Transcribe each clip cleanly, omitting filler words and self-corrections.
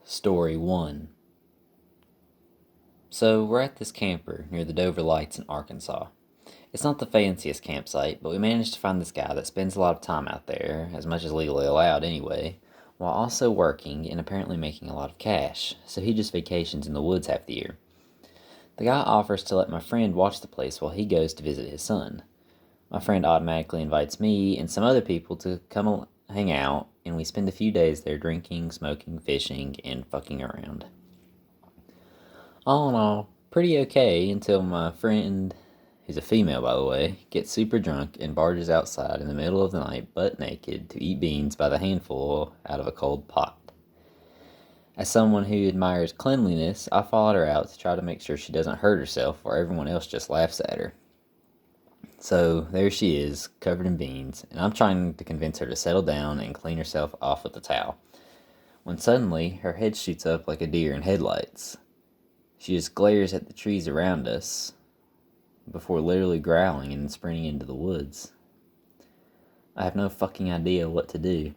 Story 1. So, we're at this camper near the Dover Lights in Arkansas. It's not the fanciest campsite, but we managed to find this guy that spends a lot of time out there, as much as legally allowed anyway, while also working and apparently making a lot of cash, so he just vacations in the woods half the year. The guy offers to let my friend watch the place while he goes to visit his son. My friend automatically invites me and some other people to come hang out, and we spend a few days there drinking, smoking, fishing, and fucking around. All in all, pretty okay until my friend, who's a female by the way, gets super drunk and barges outside in the middle of the night butt naked to eat beans by the handful out of a cold pot. As someone who admires cleanliness, I followed her out to try to make sure she doesn't hurt herself while everyone else just laughs at her. So there she is, covered in beans, and I'm trying to convince her to settle down and clean herself off with a towel, when suddenly her head shoots up like a deer in headlights. She just glares at the trees around us before literally growling and sprinting into the woods. I have no fucking idea what to do.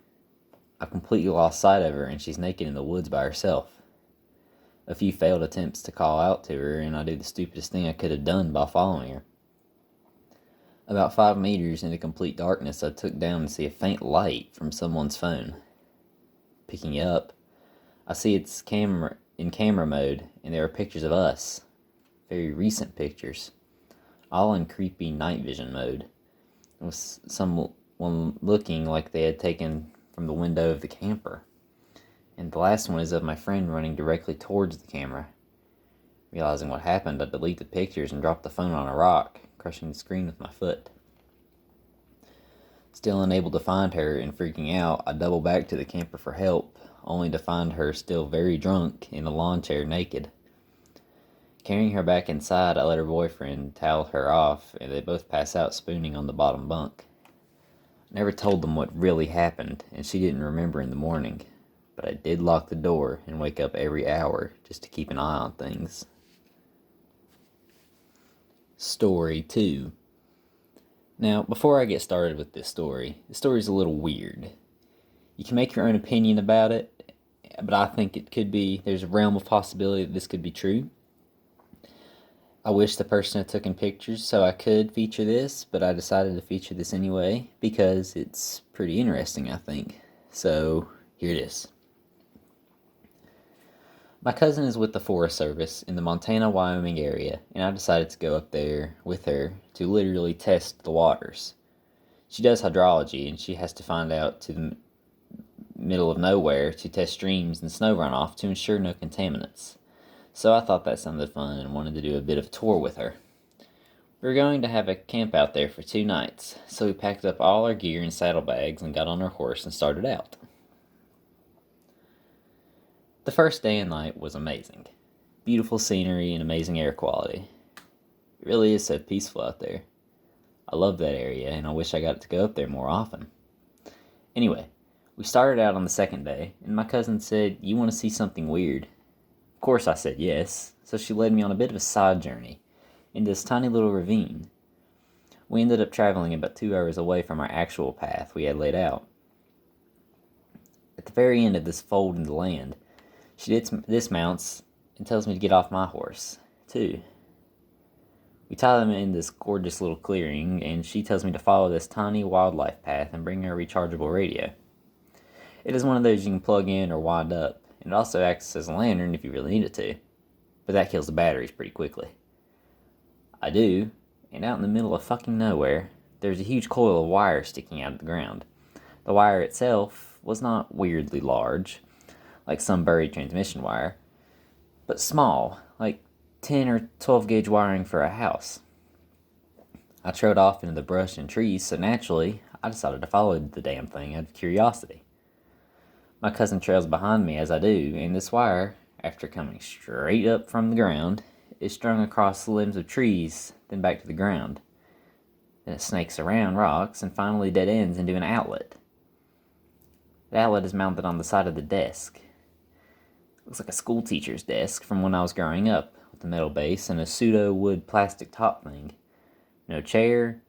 I've completely lost sight of her and she's naked in the woods by herself. A few failed attempts to call out to her, and I do the stupidest thing I could have done by following her. About 5 meters into complete darkness, I took down and see a faint light from someone's phone. Picking it up, I see it's in camera mode, and there are pictures of us. Very recent pictures. All in creepy night vision mode. With someone looking like they had taken from the window of the camper. And the last one is of my friend running directly towards the camera. Realizing what happened, I delete the pictures and drop the phone on a rock, crushing the screen with my foot. Still unable to find her and freaking out, I double back to the camper for help, only to find her still very drunk in a lawn chair naked. Carrying her back inside, I let her boyfriend towel her off, and they both pass out spooning on the bottom bunk. I never told them what really happened, and she didn't remember in the morning, but I did lock the door and wake up every hour just to keep an eye on things. Story 2. Now, before I get started with this story, the story's a little weird. You can make your own opinion about it, but I think there's a realm of possibility that this could be true. I wish the person had taken pictures so I could feature this, but I decided to feature this anyway because it's pretty interesting, I think. So, here it is. My cousin is with the Forest Service in the Montana-Wyoming area, and I decided to go up there with her to literally test the waters. She does hydrology, and she has to find out to the middle of nowhere to test streams and snow runoff to ensure no contaminants. So I thought that sounded fun and wanted to do a bit of a tour with her. We were going to have a camp out there for 2 nights, so we packed up all our gear in saddlebags and got on our horse and started out. The first day and night was amazing. Beautiful scenery and amazing air quality. It really is so peaceful out there. I love that area, and I wish I got to go up there more often. Anyway, we started out on the second day, and my cousin said, "You want to see something weird?" Of course I said yes, so she led me on a bit of a side journey into this tiny little ravine. We ended up traveling about 2 hours away from our actual path we had laid out. At the very end of this fold in the land, she dismounts and tells me to get off my horse, too. We tie them in this gorgeous little clearing, and she tells me to follow this tiny wildlife path and bring her a rechargeable radio. It is one of those you can plug in or wind up, and it also acts as a lantern if you really need it to, but that kills the batteries pretty quickly. I do, and out in the middle of fucking nowhere, there's a huge coil of wire sticking out of the ground. The wire itself was not weirdly large, like some buried transmission wire, but small, like 10 or 12 gauge wiring for a house. I trode off into the brush and trees, so naturally, I decided to follow the damn thing out of curiosity. My cousin trails behind me as I do, and this wire, after coming straight up from the ground, is strung across the limbs of trees, then back to the ground. Then it snakes around rocks and finally dead ends into an outlet. The outlet is mounted on the side of the desk. Looks like a school teacher's desk from when I was growing up, with a metal base and a pseudo-wood plastic top thing. No chair,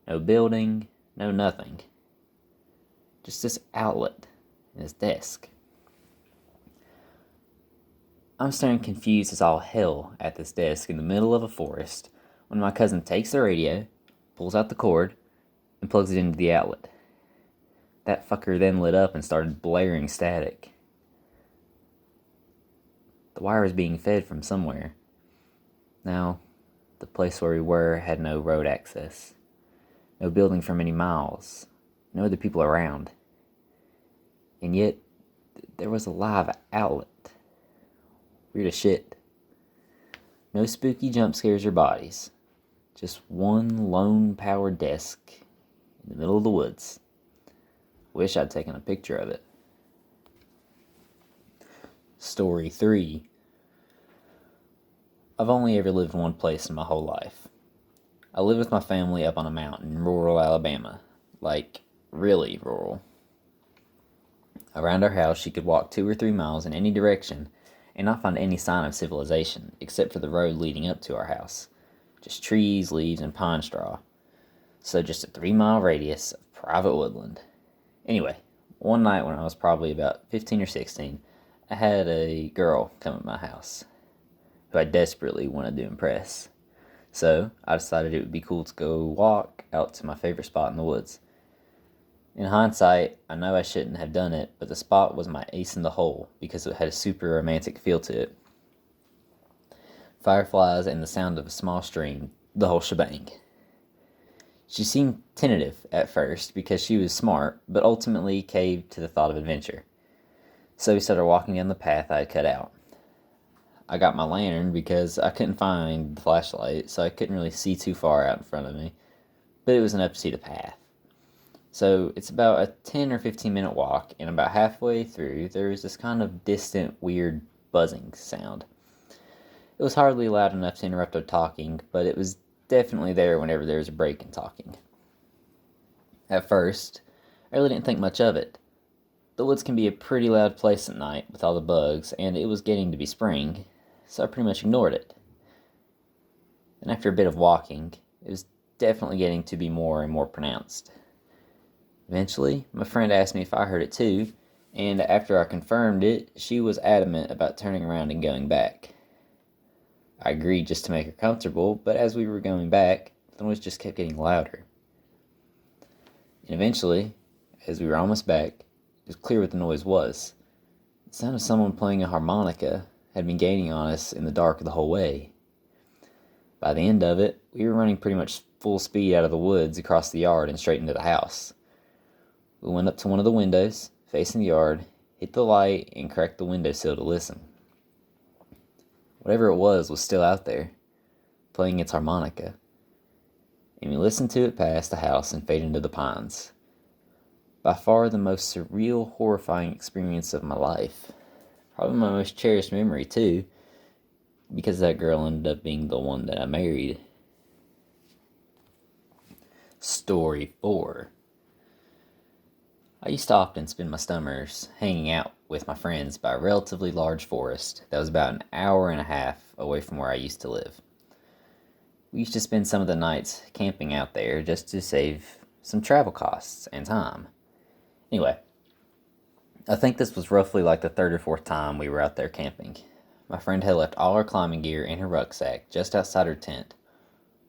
no building, no nothing. Just this outlet and his desk. I'm staring confused as all hell at this desk in the middle of a forest when my cousin takes the radio, pulls out the cord, and plugs it into the outlet. That fucker then lit up and started blaring static. The wire was being fed from somewhere. Now, the place where we were had no road access, no building for many miles, no other people around. And yet, there was a live outlet. Weird as shit. No spooky jump scares or bodies. Just one lone powered desk in the middle of the woods. Wish I'd taken a picture of it. Story 3. I've only ever lived one place in my whole life. I live with my family up on a mountain in rural Alabama. Like, really rural. Around our house, you could walk 2 or 3 miles in any direction and not find any sign of civilization, except for the road leading up to our house. Just trees, leaves, and pine straw. So just a 3-mile radius of private woodland. Anyway, one night when I was probably about 15 or 16, I had a girl come at my house, who I desperately wanted to impress. So I decided it would be cool to go walk out to my favorite spot in the woods. In hindsight, I know I shouldn't have done it, but the spot was my ace in the hole because it had a super romantic feel to it. Fireflies and the sound of a small stream, the whole shebang. She seemed tentative at first because she was smart, but ultimately caved to the thought of adventure. So we started walking down the path I had cut out. I got my lantern because I couldn't find the flashlight, so I couldn't really see too far out in front of me, but it was enough to see the path. So it's about a 10 or 15 minute walk, and about halfway through, there was this kind of distant, weird buzzing sound. It was hardly loud enough to interrupt our talking, but it was definitely there whenever there was a break in talking. At first, I really didn't think much of it. The woods can be a pretty loud place at night with all the bugs, and it was getting to be spring, so I pretty much ignored it. And after a bit of walking, it was definitely getting to be more and more pronounced. Eventually, my friend asked me if I heard it too, and after I confirmed it, she was adamant about turning around and going back. I agreed just to make her comfortable, but as we were going back, the noise just kept getting louder. And eventually, as we were almost back, it was clear what the noise was. The sound of someone playing a harmonica had been gaining on us in the dark the whole way. By the end of it, we were running pretty much full speed out of the woods across the yard and straight into the house. We went up to one of the windows, facing the yard, hit the light, and cracked the windowsill to listen. Whatever it was still out there, playing its harmonica. And we listened to it pass the house and fade into the pines. By far the most surreal, horrifying experience of my life. Probably my most cherished memory, too, because that girl ended up being the one that I married. Story 4. I used to often spend my summers hanging out with my friends by a relatively large forest that was about an hour and a half away from where I used to live. We used to spend some of the nights camping out there just to save some travel costs and time. Anyway, I think this was roughly like the 3rd or 4th time we were out there camping. My friend had left all her climbing gear in her rucksack just outside her tent,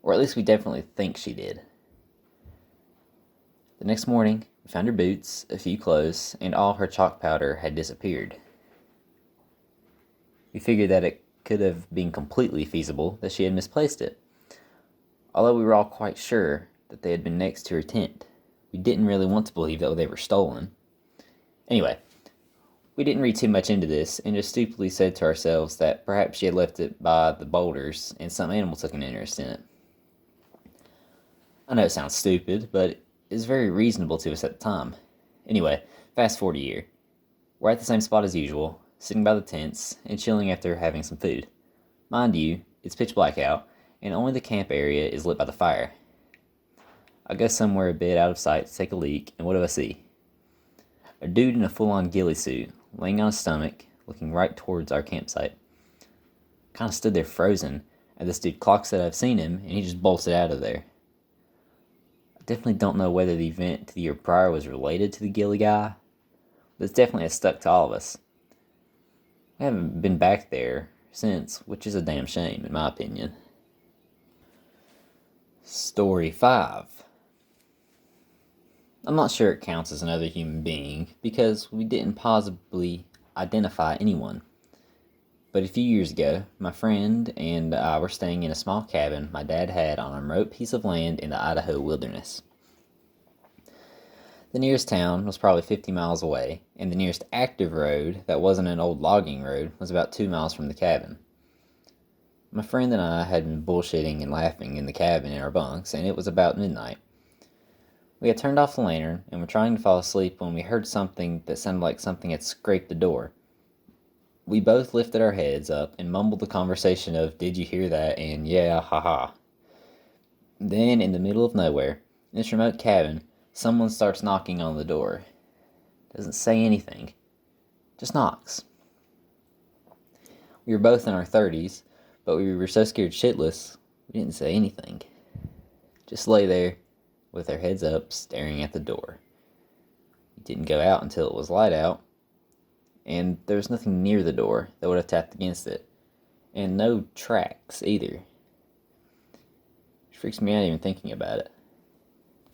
or at least we definitely think she did. The next morning, we found her boots, a few clothes, and all her chalk powder had disappeared. We figured that it could have been completely feasible that she had misplaced it, although we were all quite sure that they had been next to her tent. We didn't really want to believe that they were stolen. Anyway, we didn't read too much into this and just stupidly said to ourselves that perhaps she had left it by the boulders and some animal took an interest in it. I know it sounds stupid, but it was very reasonable to us at the time. Anyway, fast forward a year. We're at the same spot as usual, sitting by the tents and chilling after having some food. Mind you, it's pitch black out, and only the camp area is lit by the fire. I go somewhere a bit out of sight to take a leak, and what do I see? A dude in a full-on ghillie suit, laying on his stomach, looking right towards our campsite. Kind of stood there frozen, and this dude clocks that I've seen him, and he just bolted out of there. I definitely don't know whether the event the year prior was related to the ghillie guy, but it's definitely has stuck to all of us. I haven't been back there since, which is a damn shame, in my opinion. Story 5. I'm not sure it counts as another human being because we didn't possibly identify anyone. But a few years ago, my friend and I were staying in a small cabin my dad had on a remote piece of land in the Idaho wilderness. The nearest town was probably 50 miles away, and the nearest active road that wasn't an old logging road was about 2 miles from the cabin. My friend and I had been bullshitting and laughing in the cabin in our bunks, and it was about midnight. We had turned off the lantern and were trying to fall asleep when we heard something that sounded like something had scraped the door. We both lifted our heads up and mumbled the conversation of, "Did you hear that?" and "Yeah, haha." Then, in the middle of nowhere, in this remote cabin, someone starts knocking on the door. Doesn't say anything, just knocks. We were both in our 30s, but we were so scared shitless, we didn't say anything. Just lay there, with our heads up, staring at the door. We didn't go out until it was light out, and there was nothing near the door that would have tapped against it, and no tracks either. It freaks me out even thinking about it.